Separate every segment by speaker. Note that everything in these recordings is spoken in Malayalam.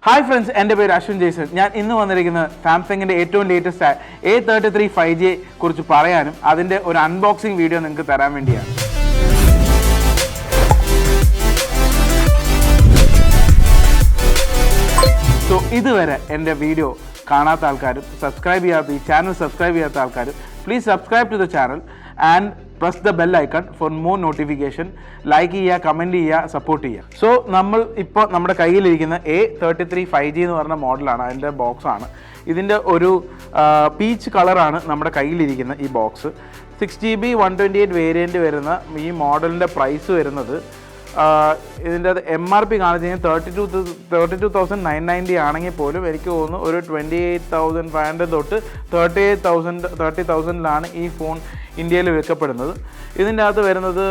Speaker 1: Hi friends, എൻ്റെ പേര് Ashwin Jaison. ഞാൻ ഇന്ന് വന്നിരിക്കുന്നത് സാംസങ്ങിന്റെ ഏറ്റവും ലേറ്റസ്റ്റ് A33 5G കുറിച്ച് പറയാനും അതിന്റെ ഒരു അൺബോക്സിംഗ് വീഡിയോ നിങ്ങൾക്ക് തരാൻ വേണ്ടിയാണ്. സോ ഇതുവരെ എൻ്റെ വീഡിയോ കാണാത്ത ആൾക്കാരും സബ്സ്ക്രൈബ് ചെയ്യാത്ത ഈ ചാനൽ സബ്സ്ക്രൈബ് ചെയ്യാത്ത ആൾക്കാരും please subscribe to the channel and press the bell icon for more notification. Like ചെയ്യുക, കമൻറ്റ് ചെയ്യുക, സപ്പോർട്ട് ചെയ്യുക. സോ നമ്മൾ ഇപ്പോൾ നമ്മുടെ കയ്യിലിരിക്കുന്ന A33 5G എന്ന് പറഞ്ഞ മോഡലാണ്. അതിൻ്റെ ബോക്സാണ്. ഇതിൻ്റെ ഒരു പീച്ച് കളറാണ് നമ്മുടെ കയ്യിലിരിക്കുന്ന ഈ ബോക്സ്. 6GB 128 വേരിയൻറ്റ് വരുന്ന ഈ മോഡലിൻ്റെ പ്രൈസ് വരുന്നത് ഇതിൻ്റെ MRP കാണിച്ച് കഴിഞ്ഞാൽ 32,990 ആണെങ്കിൽ പോലും എനിക്ക് തോന്നുന്നു ഒരു 28,500 തൊട്ട് 30,000 ഈ ഫോൺ ഇന്ത്യയിൽ വിൽക്കപ്പെടുന്നത്. ഇതിൻ്റെ അകത്ത് വരുന്നത്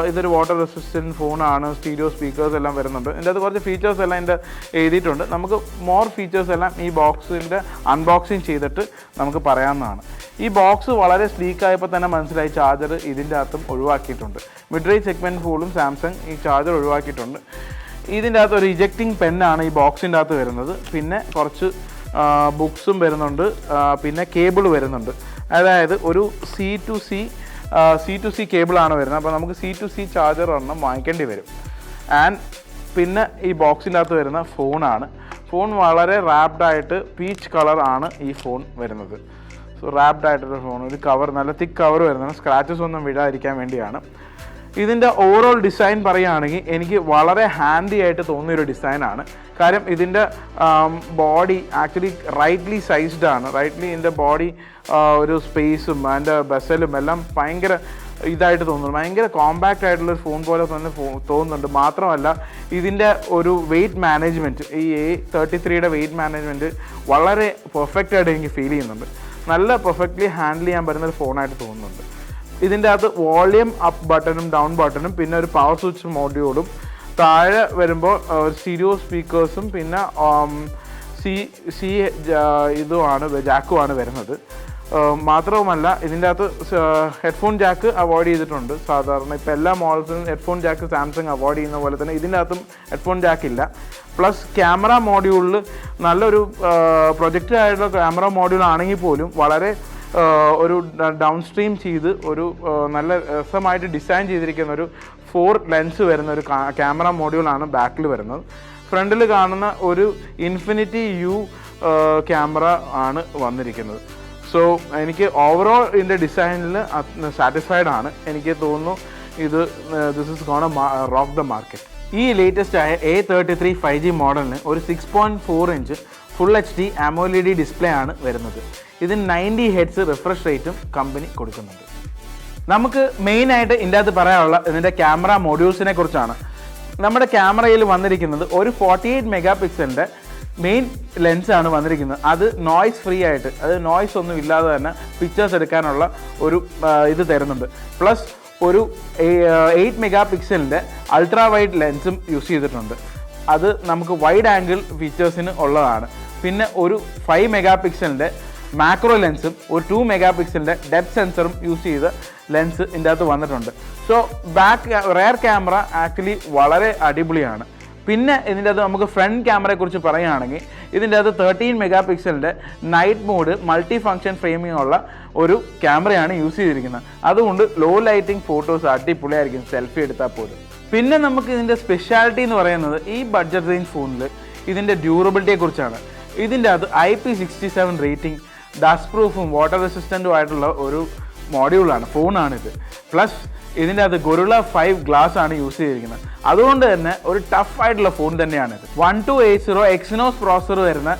Speaker 1: ഇതൊരു വാട്ടർ റെസിസ്റ്റൻറ്റ് ഫോണാണ്. സ്റ്റീരിയോ സ്പീക്കേഴ്സ് എല്ലാം വരുന്നുണ്ട്. ഇതിൻ്റെ അകത്ത് കുറച്ച് ഫീച്ചേഴ്സ് എല്ലാം ഇതിൻ്റെ എഴുതിയിട്ടുണ്ട്. നമുക്ക് മോർ ഫീച്ചേഴ്സ് എല്ലാം ഈ ബോക്സിൻ്റെ അൺബോക്സിങ് ചെയ്തിട്ട് നമുക്ക് പറയാവുന്നതാണ്. ഈ ബോക്സ് വളരെ സ്ലീക്കായപ്പോൾ തന്നെ മനസ്സിലായി ചാർജർ ഇതിൻ്റെ അകത്തും ഒഴിവാക്കിയിട്ടുണ്ട്. മിഡ് റേഞ്ച് സെഗ്മെൻറ്റ് ഫുള്ളും സാംസങ് ഈ ചാർജർ ഒഴിവാക്കിയിട്ടുണ്ട്. ഇതിൻ്റെ അകത്ത് ഒരു ഇജക്റ്റിംഗ് പെന്നാണ് ഈ ബോക്സിൻ്റെ അകത്ത് വരുന്നത്. പിന്നെ കുറച്ച് ബുക്സും വരുന്നുണ്ട്. പിന്നെ കേബിൾ വരുന്നുണ്ട്. അതായത് ഒരു C to C കേബിളാണ് വരുന്നത്. അപ്പോൾ നമുക്ക് C to C ചാർജർ ഒരെണ്ണം വാങ്ങിക്കേണ്ടി വരും. ആൻഡ് പിന്നെ ഈ ബോക്സിൻ്റെ അകത്ത് വരുന്ന ഫോണാണ്. ഫോൺ വളരെ റാപ്ഡായിട്ട് പീച്ച് കളർ ആണ് ഈ ഫോൺ വരുന്നത്. സോ റാപ്ഡായിട്ടൊരു ഫോൺ, ഒരു കവർ, നല്ല തിക്ക് കവർ വരുന്നത്, സ്ക്രാച്ചസ് ഒന്നും വിടാതിരിക്കാൻ വേണ്ടിയാണ്. ഇതിൻ്റെ ഓവറോൾ ഡിസൈൻ പറയുകയാണെങ്കിൽ എനിക്ക് വളരെ ഹാൻഡി ആയിട്ട് തോന്നിയൊരു ഡിസൈനാണ്. കാര്യം ഇതിൻ്റെ ബോഡി ആക്ച്വലി റൈറ്റ്ലി സൈസ്ഡ് ആണ്. റൈറ്റ്ലി ഇതിൻ്റെ ബോഡി ഒരു സ്പേസും അതിൻ്റെ ബസലും എല്ലാം ഭയങ്കര ഇതായിട്ട് തോന്നുന്നു. ഭയങ്കര കോമ്പാക്റ്റ് ആയിട്ടുള്ളൊരു ഫോൺ പോലെ തന്നെ തോന്നുന്നുണ്ട്. മാത്രമല്ല ഇതിൻ്റെ ഒരു വെയ്റ്റ് മാനേജ്മെൻറ്റ്, ഈ A33യുടെ വെയ്റ്റ് മാനേജ്മെൻറ്റ് വളരെ പെർഫെക്റ്റ് ആയിട്ട് എനിക്ക് ഫീൽ ചെയ്യുന്നുണ്ട്. നല്ല പെർഫെക്റ്റ്ലി ഹാൻഡിൽ ചെയ്യാൻ പറ്റുന്ന ഒരു ഫോണായിട്ട് തോന്നുന്നുണ്ട്. ഇതിൻ്റെ അകത്ത് വോളിയം അപ്പ് ബട്ടണും ഡൗൺ ബട്ടണും പിന്നെ ഒരു പവർ സ്വിച്ച് മോഡ്യൂളും താഴെ വരുമ്പോൾ സ്റ്റീരിയോ സ്പീക്കേഴ്സും പിന്നെ ഇതുമാണ് ജാക്കുമാണ് വരുന്നത്. മാത്രവുമല്ല ഇതിൻ്റെ അകത്ത് ഹെഡ്ഫോൺ ജാക്ക് അവോയ്ഡ് ചെയ്തിട്ടുണ്ട്. സാധാരണ ഇപ്പോൾ എല്ലാ മോഡൽസിനും ഹെഡ്ഫോൺ ജാക്ക് സാംസങ് അവോയ്ഡ് ചെയ്യുന്ന പോലെ തന്നെ ഇതിൻ്റെ അകത്തും ഹെഡ്ഫോൺ ജാക്കില്ല. പ്ലസ് ക്യാമറ മോഡ്യൂളിൽ നല്ലൊരു പ്രൊജക്റ്റഡ് ആയിട്ടുള്ള ക്യാമറ മോഡ്യൂൾ ആണെങ്കിൽ പോലും വളരെ ഒരു ഡൗൺ സ്ട്രീം ചെയ്ത് ഒരു നല്ല രസമായിട്ട് ഡിസൈൻ ചെയ്തിരിക്കുന്ന ഒരു 4 ലെൻസ് വരുന്ന ഒരു ക്യാമറ മോഡ്യൂളാണ് ബാക്കിൽ വരുന്നത്. ഫ്രണ്ടിൽ കാണുന്ന ഒരു ഇൻഫിനിറ്റി U ക്യാമറ ആണ് വന്നിരിക്കുന്നത്. സോ എനിക്ക് ഓവറോൾ ഇതിൻ്റെ ഡിസൈനിൽ സാറ്റിസ്ഫൈഡ് ആണ്. എനിക്ക് തോന്നുന്നു this is gonna rock the market. ഈ ലേറ്റസ്റ്റ് ആയ A33 5G മോഡലിന് ഒരു 6.4 inch full HD AMOLED display ആണ് വരുന്നത്. ഇതിന് 90 Hz റിഫ്രഷ് റേറ്റും കമ്പനി കൊടുക്കുന്നുണ്ട്. നമുക്ക് മെയിനായിട്ട് ഇതിൻ്റെ അകത്ത് പറയാനുള്ള ഇതിൻ്റെ ക്യാമറ മോഡ്യൂൾസിനെ കുറിച്ചാണ്. നമ്മുടെ ക്യാമറയിൽ വന്നിരിക്കുന്നത് ഒരു 48 മെഗാ-പിക്സലിൻ്റെ മെയിൻ ലെൻസാണ് വന്നിരിക്കുന്നത്. അത് നോയ്സ് ഫ്രീ ആയിട്ട്, അത് നോയ്സ് ഒന്നും ഇല്ലാതെ തന്നെ പിക്ചേഴ്സ് എടുക്കാനുള്ള ഒരു ഇത് തരുന്നുണ്ട്. പ്ലസ് ഒരു 8 മെഗാ-പിക്സലിൻ്റെ അൾട്രാ വൈഡ് ലെൻസും യൂസ് ചെയ്തിട്ടുണ്ട്. അത് നമുക്ക് വൈഡ് ആംഗിൾ ഫീച്ചേഴ്സിന് ഉള്ളതാണ്. പിന്നെ ഒരു 5 മെഗാ-പിക്സലിൻ്റെ മാക്രോ ലെൻസും ഒരു 2 മെഗാ-പിക്സലിൻ്റെ ഡെപ്ത് സെൻസറും യൂസ് ചെയ്ത ലെൻസ് ഇതിൻ്റെ അകത്ത് വന്നിട്ടുണ്ട്. സോ റെയർ ക്യാമറ ആക്ച്വലി വളരെ അടിപൊളിയാണ്. പിന്നെ ഇതിൻ്റെ അകത്ത് നമുക്ക് ഫ്രണ്ട് ക്യാമറയെക്കുറിച്ച് പറയുകയാണെങ്കിൽ ഇതിൻ്റെ അകത്ത് 13 മെഗാ-പിക്സലിൻ്റെ night mode multi function framing ഉള്ള ഒരു ക്യാമറയാണ് യൂസ് ചെയ്തിരിക്കുന്നത്. അതുകൊണ്ട് ലോ ലൈറ്റിംഗ് ഫോട്ടോസ് അടിപൊളിയായിരിക്കും സെൽഫി എടുത്താൽ പോലും. പിന്നെ നമുക്ക് ഇതിൻ്റെ സ്പെഷ്യാലിറ്റി എന്ന് പറയുന്നത് ഈ ബഡ്ജറ്റ് റേഞ്ച് ഫോണിൽ ഇതിൻ്റെ ഡ്യൂറബിലിറ്റിയെക്കുറിച്ചാണ്. ഇതിൻ്റെ അകത്ത് IP67 റേറ്റിംഗ്, ഡസ്റ്റ് പ്രൂഫും വാട്ടർ റെസിസ്റ്റൻറ്റും ആയിട്ടുള്ള ഒരു മോഡ്യൂളാണ്, ഫോണാണിത്. പ്ലസ് ഇതിൻ്റെ അകത്ത് ഗൊറില്ല 5 ഗ്ലാസ് ആണ് യൂസ് ചെയ്തിരിക്കുന്നത്. അതുകൊണ്ട് തന്നെ ഒരു ടഫ് ആയിട്ടുള്ള ഫോൺ തന്നെയാണിത്. 1280 എക്സിനോസ് പ്രോസസ്സർ വരുന്ന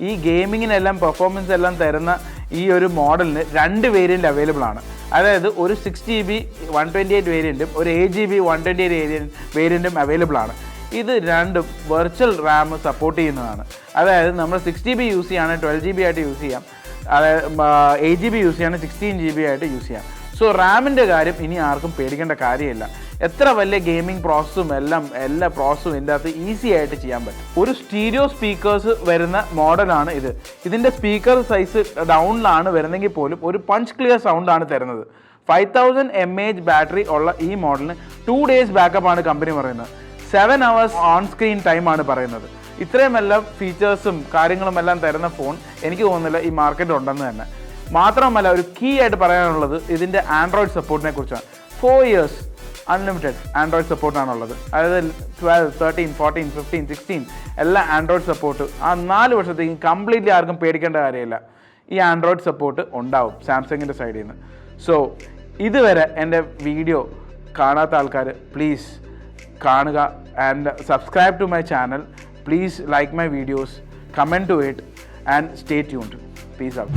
Speaker 1: ഈ ഗെയിമിങ്ങിനെല്ലാം പെർഫോമൻസ് എല്ലാം തരുന്ന ഈ ഒരു മോഡലിന് 2 വേരിയൻറ്റ് അവൈലബിൾ ആണ്. അതായത് ഒരു 6GB 128 വേരിയൻറ്റും ഒരു 8GB 128 വേരിയൻറ്റും അവൈലബിൾ ആണ്. ഇത് രണ്ടും വെർച്വൽ റാം സപ്പോർട്ട് ചെയ്യുന്നതാണ്. അതായത് നമ്മൾ 6GB യൂസ് ചെയ്യുകയാണെങ്കിൽ 12GB ആയിട്ട് യൂസ് ചെയ്യാം. അതായത് 8GB യൂസ് ചെയ്യുകയാണെങ്കിൽ 16GB ആയിട്ട് യൂസ് ചെയ്യാം. സോ റാമിൻ്റെ കാര്യം ഇനി ആർക്കും പേടിക്കേണ്ട കാര്യമില്ല. എത്ര വലിയ ഗെയിമിംഗ് പ്രോസസ്സും എല്ലാ പ്രോസസ്സും ഇതിൻ്റെ അകത്ത് ഈസി ആയിട്ട് ചെയ്യാൻ പറ്റും. ഒരു സ്റ്റീരിയോ സ്പീക്കേഴ്സ് വരുന്ന മോഡലാണ് ഇത്. ഇതിൻ്റെ സ്പീക്കർ സൈസ് ഡൗണിലാണ് വരുന്നെങ്കിൽ പോലും ഒരു പഞ്ച് ക്ലിയർ സൗണ്ടാണ് തരുന്നത്. 5000 mAh ബാറ്ററി ഉള്ള ഈ മോഡലിന് 2 days ബാക്കപ്പ് ആണ് കമ്പനി പറയുന്നത്. 7 hours ഓൺ സ്ക്രീൻ ടൈമാണ് പറയുന്നത്. ഇത്രയും എല്ലാം ഫീച്ചേഴ്സും കാര്യങ്ങളും എല്ലാം തരുന്ന ഫോൺ എനിക്ക് തോന്നുന്നില്ല ഈ മാർക്കറ്റിൽ ഉണ്ടെന്ന് തന്നെ. മാത്രമല്ല ഒരു കീ ആയിട്ട് പറയാനുള്ളത് ഇതിൻ്റെ ആൻഡ്രോയിഡ് സപ്പോർട്ടിനെ കുറിച്ചാണ്. 4 years അൺലിമിറ്റഡ് ആൻഡ്രോയിഡ് സപ്പോർട്ടാണുള്ളത്. അതായത് 12, 13, 14, 15, 16 എല്ലാ ആൻഡ്രോയിഡ് സപ്പോർട്ട് ആ 4 വർഷത്തേക്കും കംപ്ലീറ്റ്ലി ആർക്കും പേടിക്കേണ്ട കാര്യമില്ല. ഈ ആൻഡ്രോയിഡ് സപ്പോർട്ട് ഉണ്ടാവും സാംസങ്ങിൻ്റെ സൈഡിൽ നിന്ന്. സോ ഇതുവരെ എൻ്റെ വീഡിയോ കാണാത്ത ആൾക്കാർ പ്ലീസ് കാണുക and subscribe to my channel. Please like my videos, comment to it and stay tuned. Peace out.